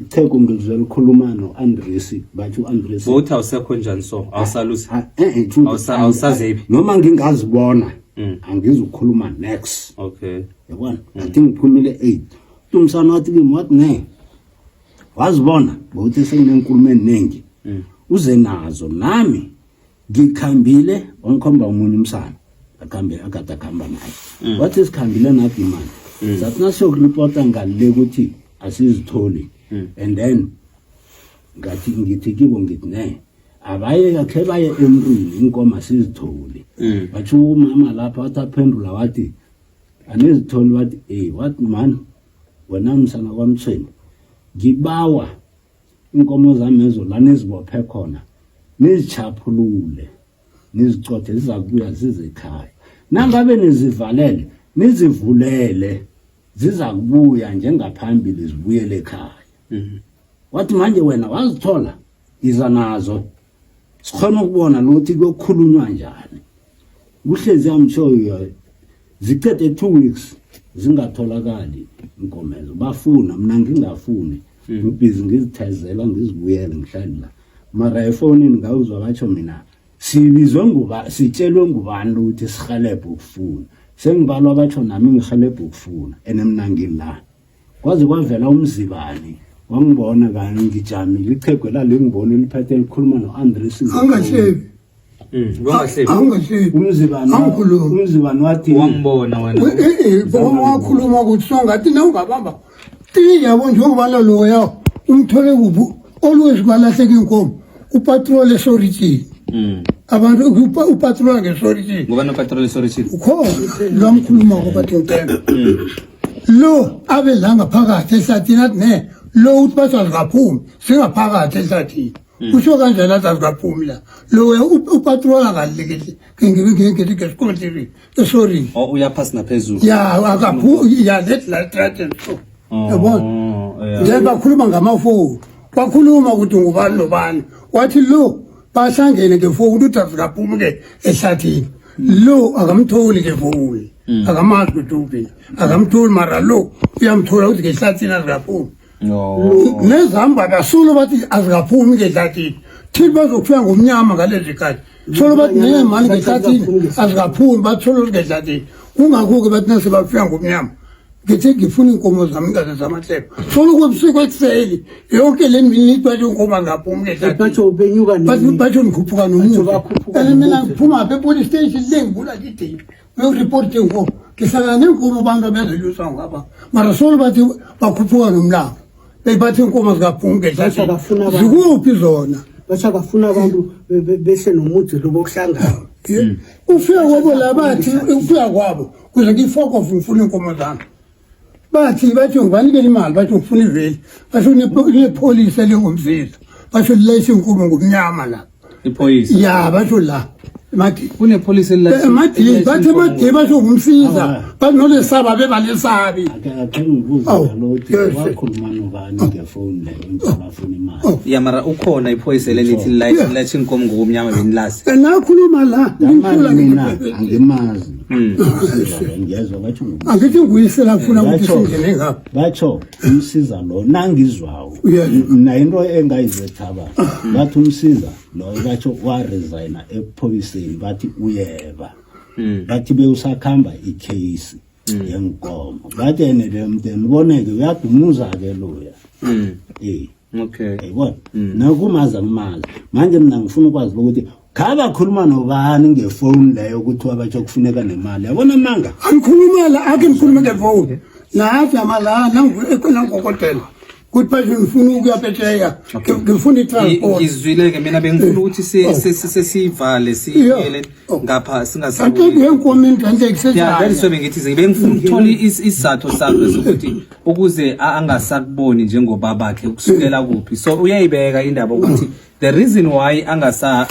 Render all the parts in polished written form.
ichego ngizwe likhuluma no-Andresi bathi u-Andresi both awusekho njani so awusalusi awusazephi noma ngingazibona angizukhuluma next okay yabona athi ngiphumile 8 umsana wathi kimi wathi ne wazibona bothi senginenkulumo eningi uze nazo nami ngikhambile wangikhomba umunye umsana akade akhamba naye wathi sikhambile nathi imali sathi nasiyokuripota ngale ukuthi asizitholi and then ngithi kibo ngithi ne abaye yakhe baye emntwini inkomo asizitholi bathi umama lapha wathi aphendula wathi anizitholi wathi wathi man wena msana kwamthweni ngibawa inkomo zami ezo la nizibophe khona nizichaphulule nizicothe zizakubuya zize ekhaya nangabe nizivalele nizivulele ziza kubuya njengaphambili zibuyele ekhaya wathi manje wena wazithola iza nazo sikhona ukubona ukuthi kuyokhulunywa njani kuhlezi amshoyo zicede 2 weeks zingatholakali inkomezo bafuna mina ngingafuni ngibhizi ngizithezela ngizibuyele ngihlali la mara efonini ngawuzwa batsho mina sibizwe sitshelwe ngubani ukuthi sihelebhe ukufuna sengibalwa batsho nami ngihelebhe ukufuna enemna ngila kwaze kwavela umzibani wangibona kanye ngijamile ichegwe la lengibona liphethe likhuluma no-Andresi angahlebi angahlebi umzibani wathi wangibona wena wakhuluma ukuthi songathi na ungabamba yabo njengoba loya umthole kuphi always balahleka inkomo upatrol eSority abantu upatrol ngeSority ngubani upatrol eSority ukho lo mkhuluma ngobathi ngicela lo abelanga phakathi ehlathini athi ne lo uthi basazigaphumi singaphakathi ehlathini kusho kanjani azazigaphumi la lo upatrol akalekile ngibe ngesikole eSorry uyaphasa naphezulu ya akaphu ya let la threaten yabona njengoba khuluma ngamafoni bakhuluma ukuthi ngubani nobani wathi lo basangene ngefoni ukuthi azikaphumi ke ehlathini lo akamtholi ke foni akamazi ukuthi akamtholi mara lo uyamthola ukuthi ke ehlathini azikaphumi nezihamba basulo bathi azikaphumi ke ehlathini thithi bazokufika ngomnyama ngalezi khathi solo bathi nemali ke ehlathini azikaphumi bathole ukuthi ke ehlathini kungakho-ke bathi nase bafika ngomnyama ngithi ngifuna inkomo zami ngaze zamahlebo solo kwebusuku ekuseli yonke le minute bathi inkomo angaphumi ke bathi ngikhuphuka nomuva kanti mina ngiphuma epolice station le ngibula kithi uyoriport inkomo ngihlangana nenkomo abantu abezelusa ngapha mara solo bathi bakhuphuka nomlambo bebathi inkomo zikaphumi ke zikuphi zona bashakafuna abantu behle nomuthi lobokuhlangana ufika kwabo labathi ufika kwabo kuze ngifocus ngifuna inkomo zami bathi ngibanikele imali bathi ngifuna iveli basho nepolice lengomsiza basho lilayise inkomo ngomnyama la ipolice ya basho la mathi kunepolice lilayise bathi made basho ngumsiza bathi nolesaba bebalesabi akhe ngibuza lokuthi wakhuluma nobani ngefoni le bafuna imali ya mara ukhona ipolice lelithi lilayise inkomo ngomnyama benilasi nakhuluma la ngifuna mina angimazi ngiyezwa bathi angithi nguyisela kufuna ukuthi singene ngapha batsho umsiza lo nangizwawo mina into engayizethaba bathi umsiza lo batsho waresigna epolice bathi uyeba bathi bewusakhamba icase yenkomo bathi ene lemnteni boneke uyadumuza ke loya okay yabona nakumaza kumaza manje mina ngifuna ukwazi ukuthi khaba khuluma nobani ngefoni leyo ukuthi wabatsho kufuneka nemali yabona manga angikhuluma la ake ngikhuluma ngefoni la ajama la nangokotela kuthi basho ngifuna ukuya phetsheya ngifuna itransport ngizwile ke mina bengifuna ukuthi sesivale siyele ngapha singasabuyi athi yenkomo indle ya bese bengithi bengifuna ukuthola isizathu sakhe sokuthi ukuze angasakuboni njengoba bakhe ukusukela kuphi so uyayibeka indaba ukuthi the reason why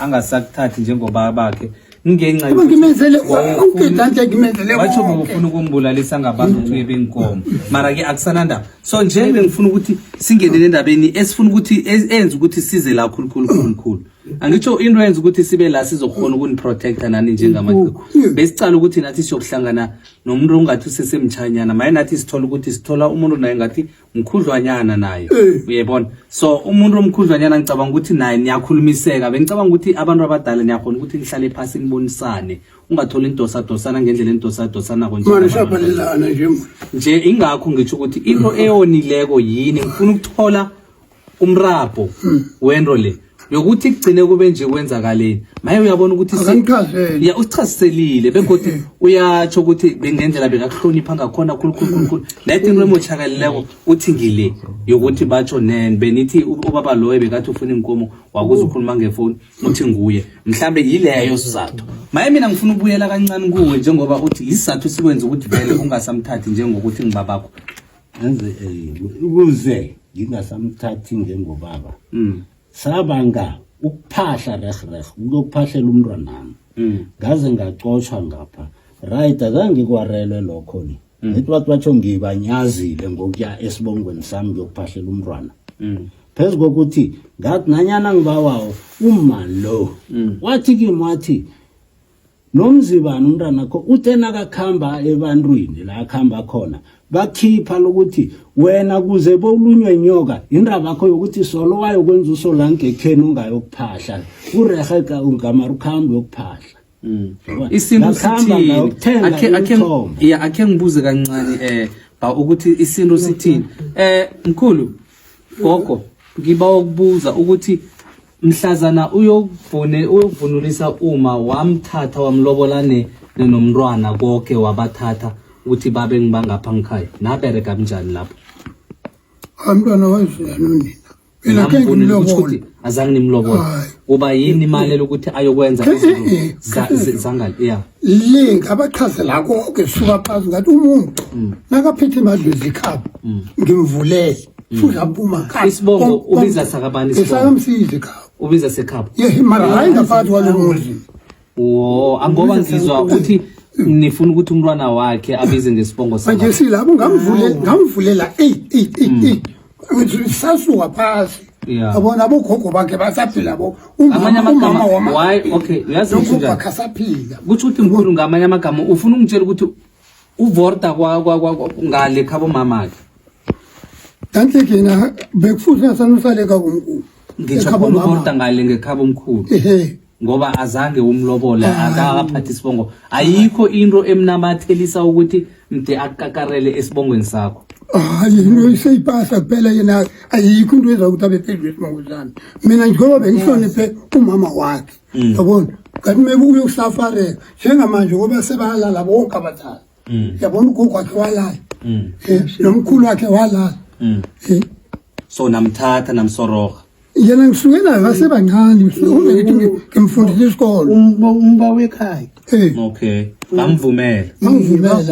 angasakuthathi njengoba bakhe ngenxa ngimenzele ukudlanje ngimenzele wathi ubufuna ukumbulalisa ngabantu ukuthi benkomo mara ke akusananda so nje bengifuna ukuthi singenele endabeni esifuna ukuthi enze ukuthi size la khulukhulu angitsho into yenza ukuthi sibe la sizokhona ukuniprotecta nani njengamaxhegu besicala ukuthi nathi siyokuhlangana nomuntu ongathi usesemtshanyana maye nathi sithola ukuthi sithola umuntu naye ngathi mkhudlwanyana naye uyebona so umuntu omkhudlwanyana ngicabanga ukuthi naye niyakhulumiseka bengicabanga ukuthi abantu abadala niyakhona ukuthi nihlale phasi nibonisane ungathola intosana ngendlela intosana nje ingakho ngitsho ukuthi into eyonileko yini ngifuna ukuthola umrapho wento le yokuthi kugcine kube nje kwenzakaleni maye uyabona ukuthi usichaziselile begothi uyatsho ukuthi bengendlela bekakuhlonipha ngakhona khulu lethi into emotshakalileko uthi ngile yokuthi batsho benithi ubaba loye bekathi ufuna inkomo wakuza ukhuluma ngefoni uthi nguye mhlambe yileyo sizathu maye mina ngifuna ukubuyela kancane kuwe njengoba uthi isizathu sikwenza ukuthi vele ungasamthathi njengokuthi ngibabakho enze ukuze ngingasamthathi njengobaba sabanga ukuphahla reh ukuphahlela umntwanami ngaze ngacotshwa ngapha right azange kwarelwe lokho ni ethi batsho ngibanyazile ngokuya esibongweni sami ngokuphahlela umntwana phezulu kokuthi ngathi nanyana ngibawawo umalo wathi kimwathi nomzibani umntwana kho utena kakhamba ebantwini la akhamba khona bakhipha lokuthi wena kuze bolunywe inyoka indaba yakho yokuthi solo wayo kwenza usola ngekheni ungayokuphahla ureheka ungamarukhambo yokuphahla isinto sithini akhe ngibuze kancane ba ukuthi isinto sithini mkhulu gogo ngiba ukubuza ukuthi mhlazana uyokuvunulisa uma wamthatha wamlobolane nomntwana konke wabathatha ukuthi babe ngibangapha ngikhaya nabereka kanjani lapho umntwana wazela nonina phela ke ngimlobola azange nimlobola uba yini imali ukuthi ayokwenza izinto zangali link abachazela konke suka phansi ngathi umuntu nakaphethe imali ezikhapha ngimvulele futhi aphuma khaya isibongo ubiza sakabani esakamsize ekhaya ubiza sekhapha mara hayi ngaphakathi kwalomuzi angoba ngizwa ukuthi nifuna ukuthi umntwana wakhe abize ngesibongo sakhe manje silapho ngamvulela 8 sasuka phasi abona abogogo bakhe basaphila bo amanye amagama why okay uyazi njani akasaphila kuthi uthi mkhulu ngamanye amagama ufuna ungitshela ukuthi uvorta ngale khabo mamakhe kanti kena bekufuza sanusale kakhulu ngichaphela uvorta ngale ngekhabo omkhulu ngoba azange umlobola akaphathi isibongo ayikho into emnamathelisa ukuthi mde akakarele esibongweni sakho hayi into iseyipasa kuphela yena ayikho into ezakuthi abephezulu esibongo sami mina njengoba bengihloniphe umama wakhe yabona kanti mebuye ukusafare njengamanje ngoba sebalala bonke abathathu yabona ugogo wakhe walala nomkhulu wakhe walala so namthatha namsoroga yena ngisuke naye basebancane ngithi ngimfundile isikole umba wekhaya okay bamvumela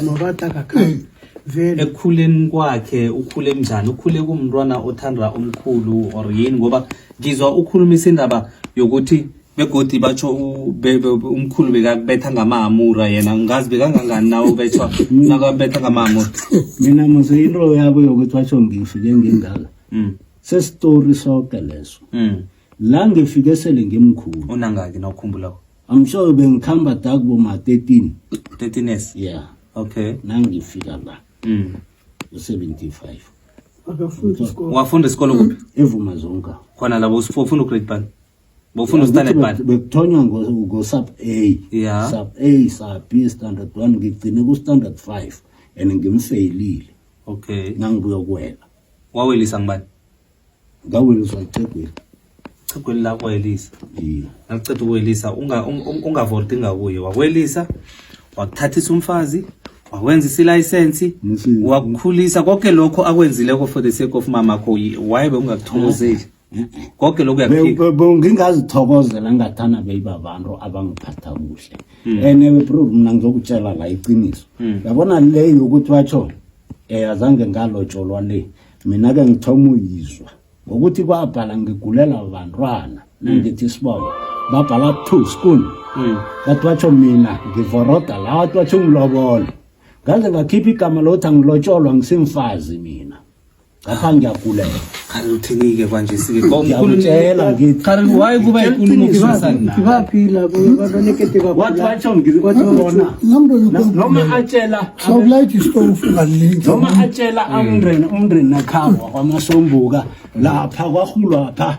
nobatha kakhaya vele ekhuleni kwakhe ukhule njani ukhule kumntwana othanda omkhulu or yini ngoba ngizwa ukhulumisa indaba yokuthi begodi batsho umkhulu bekabetha ngamamura yena ngazi bekangangani nawe ubethwa nakabetha ngamamura mina muze into yabo yokuthi batsho ngifike ngingala sestory sonke leso la ngifike sele ngimkhulu onangaki na ukhumbulako I'm sure bengikhamba dakubo ma 13 years yeah okay nangifika la 75 wafunda isikolo kuphi evuma zonka khona labo ufunda grade bani bofunda standard bani bekuthonywa ngo sub A sub A sub B standard 1 ngigcine ku standard 5 and ngimfailile okay nangibuya kuwela wawelisa ngibani ngaweliswa eThekwini Thekwini la kwelisa ngicela ukwelisa ungavorti ngakuye wawelisa wakuthathisa umfazi wawenza isilicense wakukhulisa konke lokho akwenzileko for the sake of mama kho why bengakuthokozeli konke lokho yakuphika ngingazithokozela ngathana beyibabantu abangiphatha kuhle ene problem ngizokutshela la iqiniso yabona leyo ukuthi batsho azange ngalotsholwa le mina ke ngithoma uyizwa ngokuthi babhala ngigulela abantwana nangithi sibona babhala 2 school bathi batsho mina ngivoroda la bathi batsho ngilobola ngaze ngakhipha igama lothi angilotsholwa ngisimfazi mina ngapha ngiyagulela Khari uthini-ke kwanje sike ngiyakutshela ngithi Khari why kuba inkulumo okuzwisana ngibaphi labo banekete wathi kakhulu watsho ngibona noma atshela sawulayitha isitofu ungalingi noma atshela umndeni nakhamba kwamasombuka lapha kwahulwapha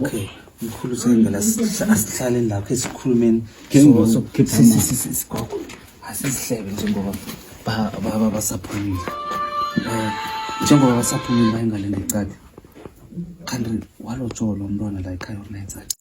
okay mkhulu sengela asihlale lapha esikhulumeni Ngengoba So, sokukhipha sigogo asisihlebe njengoba basaphumile njengoba basaphumile bayingale ngecadi kanti walotsholo umntwana la ekhaya orinayinsani